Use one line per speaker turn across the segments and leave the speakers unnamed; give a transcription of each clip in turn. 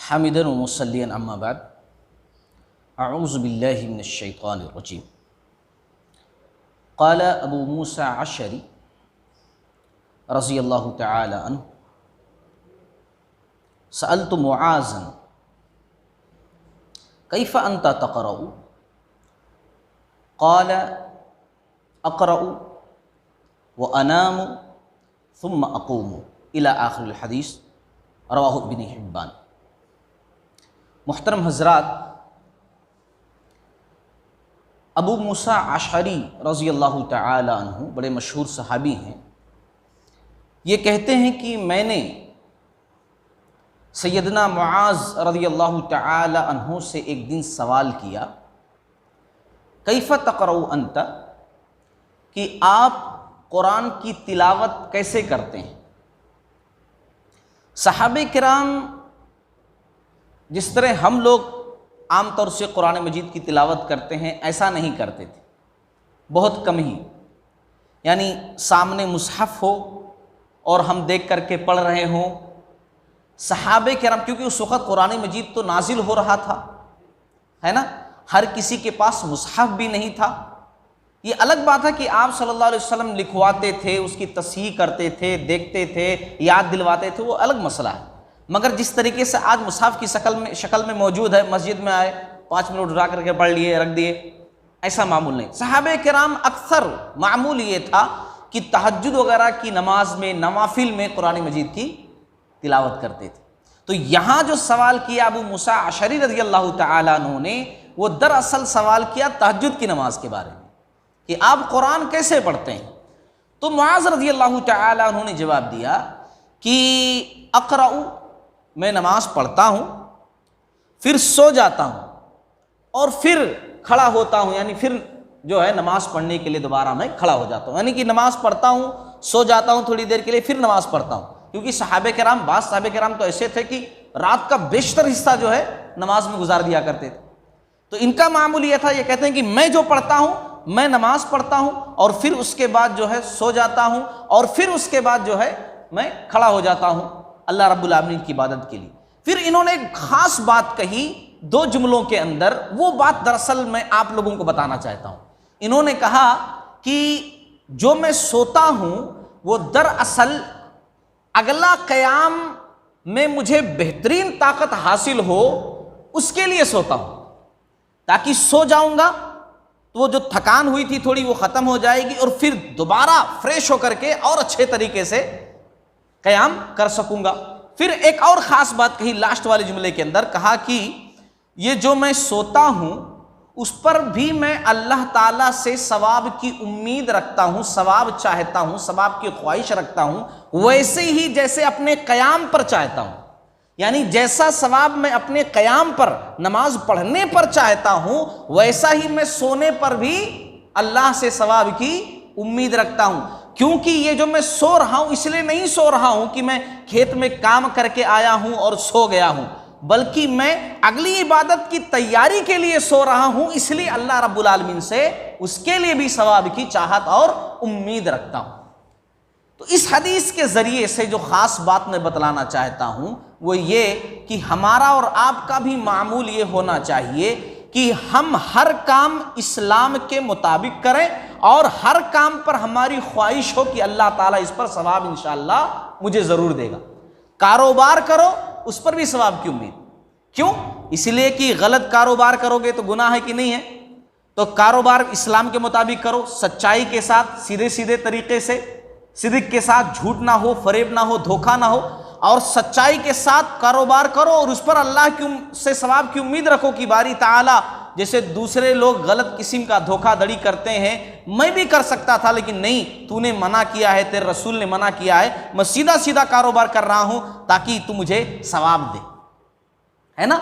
حامداً ومصلياً أما بعد أعوذ بالله من الشيطان الرجيم قال أبو موسى عشري رضي الله تعالى عنه سألت معاذا كيف أنت تقرأ قال أقرأ وأنام ثم أقوم إلى آخر الحديث رواہ ابن حبان۔ محترم حضرات، ابو موسیٰ اشعری رضی اللہ تعالی عنہ بڑے مشہور صحابی ہیں۔ یہ کہتے ہیں کہ میں نے سیدنا معاذ رضی اللہ تعالی عنہ سے ایک دن سوال کیا، کیف تقرؤ انت، کہ آپ قرآن کی تلاوت کیسے کرتے ہیں؟ صحابہ کرام جس طرح ہم لوگ عام طور سے قرآن مجید کی تلاوت کرتے ہیں ایسا نہیں کرتے تھے، بہت کم ہی، یعنی سامنے مصحف ہو اور ہم دیکھ کر کے پڑھ رہے ہوں۔ صحابہ کرام کیونکہ اس وقت قرآن مجید تو نازل ہو رہا تھا، ہے نا، ہر کسی کے پاس مصحف بھی نہیں تھا۔ یہ الگ بات ہے کہ آپ صلی اللہ علیہ وسلم لکھواتے تھے، اس کی تصحیح کرتے تھے، دیکھتے تھے، یاد دلواتے تھے، وہ الگ مسئلہ ہے۔ مگر جس طریقے سے آج مصحف کی شکل میں موجود ہے، مسجد میں آئے 5 منٹ اٹھا کر کے پڑھ لیے، رکھ دیے، ایسا معمول نہیں۔ صحابہ کرام اکثر معمول یہ تھا کہ تہجد وغیرہ کی نماز میں، نوافل میں قرآن مجید کی تلاوت کرتے تھے۔ تو یہاں جو سوال کیا ابو موسیٰ اشعری رضی اللہ تعالیٰ عنہ نے، وہ دراصل سوال کیا تہجد کی نماز کے بارے میں کہ آپ قرآن کیسے پڑھتے ہیں۔ تو معاذ رضی اللہ تعالیٰ عنہ نے جواب دیا کہ اقرأ، میں نماز پڑھتا ہوں، پھر سو جاتا ہوں اور پھر کھڑا ہوتا ہوں، یعنی پھر جو ہے نماز پڑھنے کے لیے دوبارہ میں کھڑا ہو جاتا ہوں، یعنی کہ نماز پڑھتا ہوں، سو جاتا ہوں تھوڑی دیر کے لیے، پھر نماز پڑھتا ہوں۔ کیونکہ صحابہ کرام، بعض صحابہ کرام تو ایسے تھے کہ رات کا بیشتر حصہ جو ہے نماز میں گزار دیا کرتے تھے۔ تو ان کا معمول یہ تھا، یہ کہتے ہیں کہ میں جو پڑھتا ہوں، میں نماز پڑھتا ہوں اور پھر اس کے بعد جو ہے سو جاتا ہوں اور پھر اس کے بعد جو ہے میں کھڑا ہو جاتا ہوں اللہ رب العالمین کی عبادت کے لیے۔ پھر انہوں نے ایک خاص بات کہی 2 جملوں کے اندر، وہ بات دراصل میں آپ لوگوں کو بتانا چاہتا ہوں۔ انہوں نے کہا کہ جو میں سوتا ہوں وہ دراصل اگلا قیام میں مجھے بہترین طاقت حاصل ہو اس کے لیے سوتا ہوں، تاکہ سو جاؤں گا تو وہ جو تھکان ہوئی تھی تھوڑی وہ ختم ہو جائے گی اور پھر دوبارہ فریش ہو کر کے اور اچھے طریقے سے قیام کر سکوں گا۔ پھر ایک اور خاص بات کہی لاسٹ والے جملے کے اندر، کہا کہ یہ جو میں سوتا ہوں اس پر بھی میں اللہ تعالیٰ سے ثواب کی امید رکھتا ہوں، ثواب چاہتا ہوں، ثواب کی خواہش رکھتا ہوں، ویسے ہی جیسے اپنے قیام پر چاہتا ہوں، یعنی جیسا ثواب میں اپنے قیام پر، نماز پڑھنے پر چاہتا ہوں، ویسا ہی میں سونے پر بھی اللہ سے ثواب کی امید رکھتا ہوں۔ کیونکہ یہ جو میں سو رہا ہوں اس لیے نہیں سو رہا ہوں کہ میں کھیت میں کام کر کے آیا ہوں اور سو گیا ہوں، بلکہ میں اگلی عبادت کی تیاری کے لیے سو رہا ہوں، اس لیے اللہ رب العالمین سے اس کے لیے بھی ثواب کی چاہت اور امید رکھتا ہوں۔ تو اس حدیث کے ذریعے سے جو خاص بات میں بتلانا چاہتا ہوں وہ یہ کہ ہمارا اور آپ کا بھی معمول یہ ہونا چاہیے کہ ہم ہر کام اسلام کے مطابق کریں اور ہر کام پر ہماری خواہش ہو کہ اللہ تعالیٰ اس پر ثواب انشاءاللہ مجھے ضرور دے گا۔ کاروبار کرو، اس پر بھی ثواب کی امید، کیوں؟ اس لیے کہ غلط کاروبار کرو گے تو گناہ ہے کہ نہیں ہے؟ تو کاروبار اسلام کے مطابق کرو، سچائی کے ساتھ، سیدھے طریقے سے، صدق کے ساتھ، جھوٹ نہ ہو، فریب نہ ہو، دھوکہ نہ ہو، اور سچائی کے ساتھ کاروبار کرو اور اس پر اللہ سے ثواب کی امید رکھو کہ باری تعالیٰ، جیسے دوسرے لوگ غلط قسم کا دھوکہ دڑی کرتے ہیں، میں بھی کر سکتا تھا لیکن نہیں، تو نے منع کیا ہے، تیرے رسول نے منع کیا ہے، میں سیدھا کاروبار کر رہا ہوں تاکہ تو مجھے ثواب دے، ہے نا؟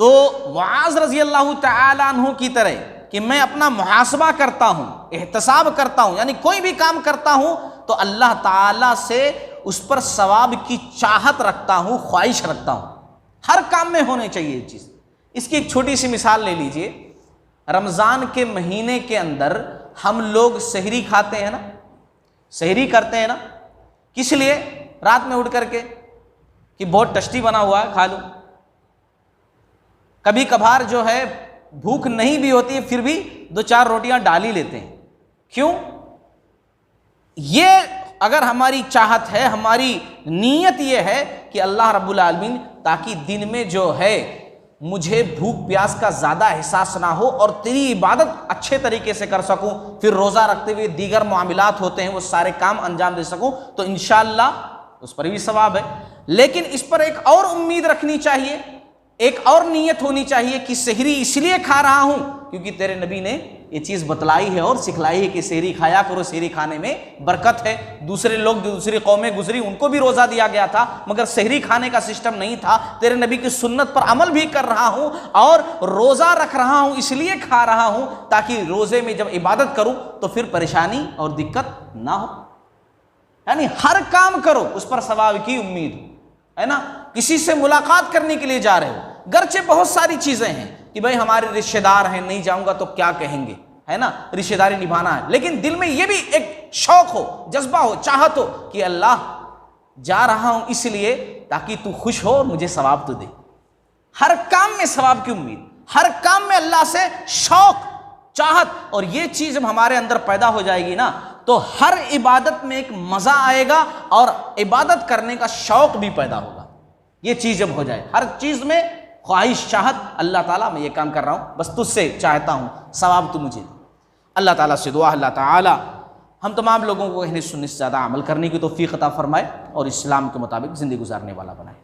تو معاذ رضی اللہ تعالی عنہ کی طرح کہ میں اپنا محاسبہ کرتا ہوں، احتساب کرتا ہوں، یعنی کوئی بھی کام کرتا ہوں تو اللہ تعالیٰ سے اس پر ثواب کی چاہت رکھتا ہوں، خواہش رکھتا ہوں۔ ہر کام میں ہونے چاہیے یہ چیز۔ اس کی ایک چھوٹی سی مثال لے لیجئے، رمضان کے مہینے کے اندر ہم لوگ سحری کھاتے ہیں نا، سحری کرتے ہیں نا، کس لیے؟ رات میں اٹھ کر کے کہ بہت ٹیسٹی بنا ہوا ہے، کھا لوں، کبھی کبھار جو ہے بھوک نہیں بھی ہوتی ہے پھر بھی 2-4 روٹیاں ڈال ہی لیتے ہیں. کیوں؟ یہ اگر ہماری چاہت ہے، ہماری نیت یہ ہے کہ اللہ رب العالمین تاکہ دن میں جو ہے مجھے بھوک پیاس کا زیادہ احساس نہ ہو اور تیری عبادت اچھے طریقے سے کر سکوں، پھر روزہ رکھتے ہوئے دیگر معاملات ہوتے ہیں وہ سارے کام انجام دے سکوں، تو انشاءاللہ اس پر بھی ثواب ہے. لیکن اس پر ایک اور امید رکھنی چاہیے، ایک اور نیت ہونی چاہیے کہ سحری اس لیے کھا رہا ہوں کیونکہ تیرے نبی نے یہ چیز بتلائی ہے اور سکھلائی ہے کہ سحری کھایا کرو، سحری کھانے میں برکت ہے. دوسرے لوگ جو دوسری قومیں گزری ان کو بھی روزہ دیا گیا تھا مگر سحری کھانے کا سسٹم نہیں تھا. تیرے نبی کی سنت پر عمل بھی کر رہا ہوں اور روزہ رکھ رہا ہوں اس لیے کھا رہا ہوں تاکہ روزے میں جب عبادت کروں تو پھر پریشانی اور دقت نہ ہو. یعنی ہر کام کرو اس پر ثواب کی امید ہے نا. کسی سے ملاقات کرنے کے لیے جا رہے ہو، گرچہ بہت ساری چیزیں ہیں کہ بھائی ہمارے رشتہ دار ہیں، نہیں جاؤں گا تو کیا کہیں گے، ہے نا، رشتہ داری نبھانا ہے، لیکن دل میں یہ بھی ایک شوق ہو، جذبہ ہو، چاہت ہو کہ اللہ جا رہا ہوں اس لیے تاکہ تو خوش ہو اور مجھے ثواب تو دے. ہر کام میں ثواب کی امید، ہر کام میں اللہ سے شوق، چاہت، اور یہ چیز جب ہمارے اندر پیدا ہو جائے گی نا تو ہر عبادت میں ایک مزہ آئے گا اور عبادت کرنے کا شوق بھی پیدا ہوگا. یہ چیز جب ہو جائے ہر چیز میں خواہش، چاہت، اللہ تعالیٰ میں یہ کام کر رہا ہوں بس تجھ سے چاہتا ہوں ثواب تو مجھے. اللہ تعالیٰ سے دعا اللہ تعالیٰ ہم تمام لوگوں کو کہنے سننے سے زیادہ عمل کرنے کی توفیق عطا فرمائے اور اسلام کے مطابق زندگی گزارنے والا بنائے.